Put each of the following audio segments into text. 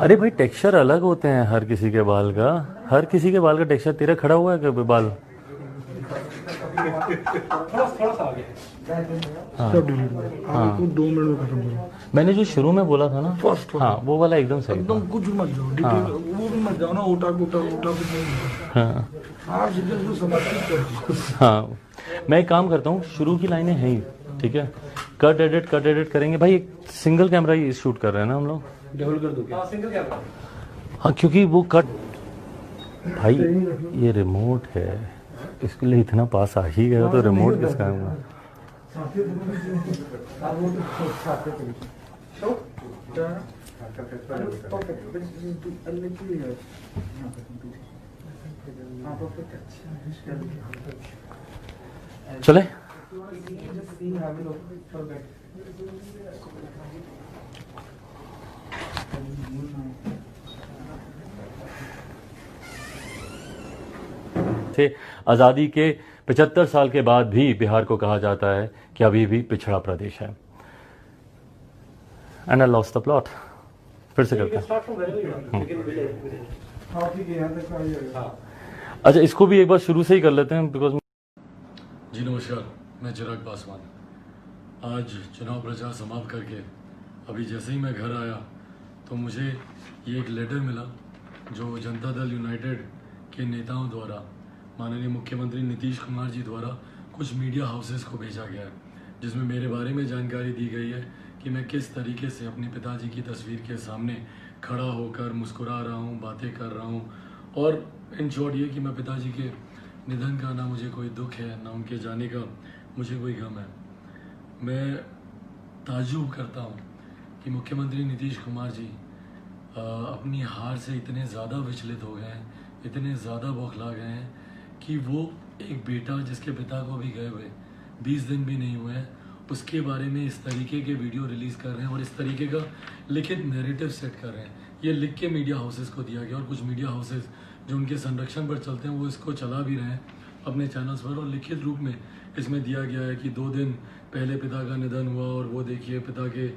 अरे भाई टेक्सचर अलग होते हैं हर किसी के बाल का। हर किसी के बाल का टेक्सचर। तेरा खड़ा हुआ है क्या बाल? थोड़ा थोड़ा सा आगे। हाँ सब डिलीट करो, हाँ। आपको 2 मिनट में खत्म करो। मैंने जो शुरू में बोला था ना, फर्स्ट हाँ वो वाला एकदम सही एकदम था। कुछ मत जाओ डिटेल, वो भी मत जाओ ना, उठा उठा उठा कुछ नहीं होता। हाँ आप सीधे उसको समर्पित कर दो। हाँ। मैं एक काम करता हूँ, शुरू की लाइनें हैं ही, ठीक है। कट एडिट करेंगे भाई। एक सिंगल कैमरा ही शूट कर रहे हैं ना हम लोग। डबल कर दो क्या? Single camera. हाँ क्योंकि वो कट भाई, ये रिमोट है, इसके लिए इतना पास आ ही गया तो रिमोट किसका है? चले। थे आज़ादी के 75 साल के बाद भी बिहार को कहा जाता है कि अभी भी पिछड़ा प्रदेश है। And I lost the plot. फिर से करते हैं। अच्छा इसको भी एक बार शुरू से ही कर लेते हैं बिकॉज। जी नमस्कार, मैं चिराग पासवान। आज चुनाव प्रचार समाप्त करके अभी जैसे ही मैं घर आया तो मुझे ये एक लेटर मिला जो जनता दल यूनाइटेड के नेताओं द्वारा माननीय मुख्यमंत्री नीतीश कुमार जी द्वारा कुछ मीडिया हाउसेस को भेजा गया है, जिसमें मेरे बारे में जानकारी दी गई है कि मैं किस तरीके से अपने पिताजी की तस्वीर के सामने खड़ा होकर मुस्कुरा रहा हूँ, बातें कर रहा हूँ। और इन शॉर्ट ये कि मैं पिताजी के निधन का ना मुझे कोई दुख है, ना उनके जाने का मुझे कोई गम है। मैं ताज्जुब करता हूँ कि मुख्यमंत्री नीतीश कुमार जी अपनी हार से इतने ज़्यादा विचलित हो गए हैं, इतने ज़्यादा बौखला गए हैं कि वो एक बेटा जिसके पिता को भी गए हुए 20 दिन भी नहीं हुए हैं, उसके बारे में इस तरीके के वीडियो रिलीज़ कर रहे हैं और इस तरीके का लिखित नैरेटिव सेट कर रहे हैं। ये लिख के मीडिया हाउसेस को दिया गया और कुछ मीडिया हाउसेस जो उनके संरक्षण पर चलते हैं वो इसको चला भी रहे हैं अपने चैनल्स पर। और लिखित रूप में इसमें दिया गया है कि 2 दिन पहले पिता का निधन हुआ और वो देखिए पिता के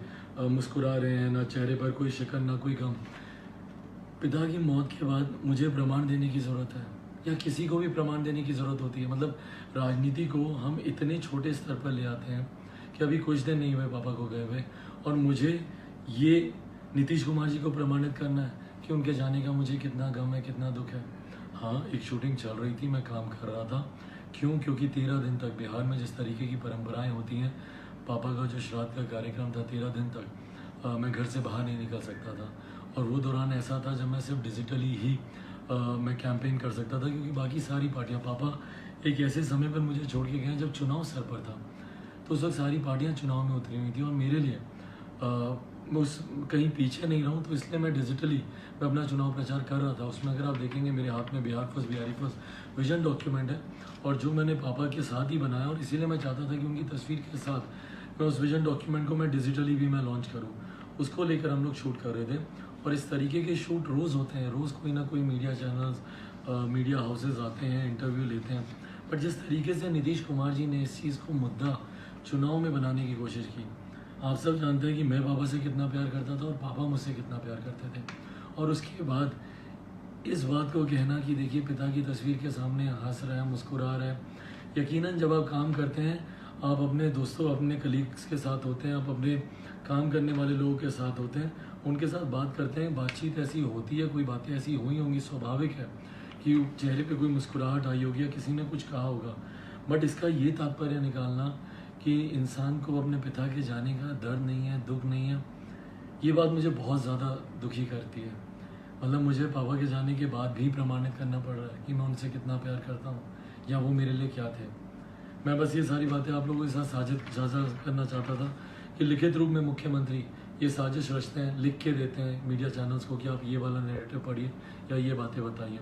मुस्कुरा रहे हैं, ना चेहरे पर कोई शिकन ना कोई गम। पिता की मौत के बाद मुझे प्रमाण देने की ज़रूरत है या किसी को भी प्रमाण देने की ज़रूरत होती है? मतलब राजनीति को हम इतने छोटे स्तर पर ले आते हैं कि अभी कुछ दिन नहीं हुए पापा को गए हुए और मुझे ये नीतीश कुमार जी को प्रमाणित करना है कि उनके जाने का मुझे कितना गम है, कितना दुख है। हाँ, एक शूटिंग चल रही थी, मैं काम कर रहा था। क्यों? क्योंकि 13 दिन तक बिहार में जिस तरीके की परंपराएं होती हैं, पापा का जो श्राद्ध का कार्यक्रम था 13 दिन तक मैं घर से बाहर नहीं निकल सकता था। और वो दौरान ऐसा था जब मैं सिर्फ डिजिटली ही मैं कैंपेन कर सकता था, क्योंकि बाकी सारी पार्टियां, पापा एक ऐसे समय पर मुझे छोड़ के गए जब चुनाव सर पर था, तो उस वक्त सारी पार्टियां चुनाव में उतरी हुई थी और मेरे लिए मैं उस कहीं पीछे नहीं रहूं, तो इसलिए मैं डिजिटली मैं अपना चुनाव प्रचार कर रहा था। उसमें अगर आप देखेंगे मेरे हाथ में Bihar first Bihari first vision document है और जो मैंने पापा के साथ ही बनाया और इसीलिए मैं चाहता था कि उनकी तस्वीर के साथ मैं उस विजन डॉक्यूमेंट को मैं डिजिटली भी मैं लॉन्च करूँ। उसको लेकर हम लोग शूट कर रहे थे और इस तरीके के शूट रोज़ होते हैं, रोज़ कोई ना कोई मीडिया चैनल्स मीडिया हाउसेज आते हैं, इंटरव्यू लेते हैं। बट जिस तरीके से नीतीश कुमार जी ने इस चीज़ को मुद्दा चुनाव में बनाने की कोशिश की, आप सब जानते हैं कि मैं पापा से कितना प्यार करता था और पापा मुझसे कितना प्यार करते थे। और उसके बाद इस बात को कहना कि देखिए पिता की तस्वीर के सामने हंस रहा है, मुस्कुरा रहा है। यकीनन जब आप काम करते हैं, आप अपने दोस्तों, अपने कलीग्स के साथ होते हैं, आप अपने काम करने वाले लोगों के साथ होते हैं, उनके साथ बात करते हैं, बातचीत ऐसी होती है, कोई बातें ऐसी हुई होंगी, स्वाभाविक है कि चेहरे पे कोई मुस्कुराहट आई होगी या किसी ने कुछ कहा होगा। बट इसका ये तात्पर्य निकालना कि इंसान को अपने पिता के जाने का दर्द नहीं है, दुख नहीं है, ये बात मुझे बहुत ज़्यादा दुखी करती है। मतलब मुझे पापा के जाने के बाद भी प्रमाणित करना पड़ रहा है कि मैं उनसे कितना प्यार करता हूँ या वो मेरे लिए क्या थे। मैं बस ये सारी बातें आप लोगों के साथ साझा करना चाहता था कि लिखित रूप में मुख्यमंत्री ये साजिश रचते हैं, लिख के देते हैं मीडिया चैनल्स को कि आप ये वाला नैरेटिव पढ़िए या ये बातें बताइए।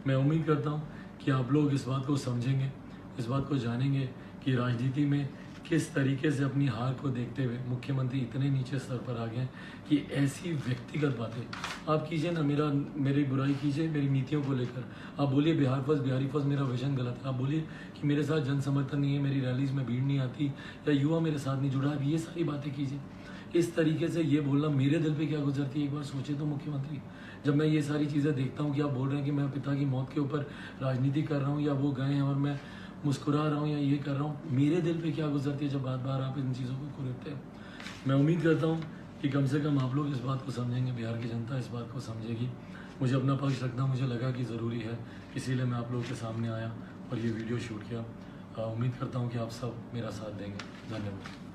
मैं उम्मीद करता हूँ कि आप लोग इस बात को समझेंगे, इस बात को जानेंगे कि राजनीति में किस तरीके से अपनी हार को देखते हुए मुख्यमंत्री इतने नीचे स्तर पर आ गए कि ऐसी व्यक्तिगत बातें आप कीजिए ना, मेरी बुराई कीजिए मेरी नीतियों को लेकर। आप बोलिए बिहार फर्स्ट बिहारी फर्स्ट मेरा विजन गलत है, आप बोलिए कि मेरे साथ जन समर्थन नहीं है, मेरी रैलीज में भीड़ नहीं आती या युवा मेरे साथ नहीं जुड़ा, आप ये सारी बातें कीजिए। इस तरीके से ये बोलना मेरे दिल पे क्या गुजरती है एक बार सोचे तो मुख्यमंत्री। जब मैं ये सारी चीज़ें देखता हूँ कि आप बोल रहे हैं कि मैं पिता की मौत के ऊपर राजनीति कर रहा हूँ या वो गए हैं और मैं मुस्कुरा रहा हूँ या ये कर रहा हूँ, मेरे दिल पे क्या गुजरती है जब बार बार आप इन चीज़ों को कुरेदते हैं। मैं उम्मीद करता हूँ कि कम से कम आप लोग इस बात को समझेंगे, बिहार की जनता इस बात को समझेगी। मुझे अपना पक्ष रखना मुझे लगा कि ज़रूरी है, इसीलिए मैं आप लोगों के सामने आया और ये वीडियो शूट किया। उम्मीद करता हूँ कि आप सब मेरा साथ देंगे। धन्यवाद।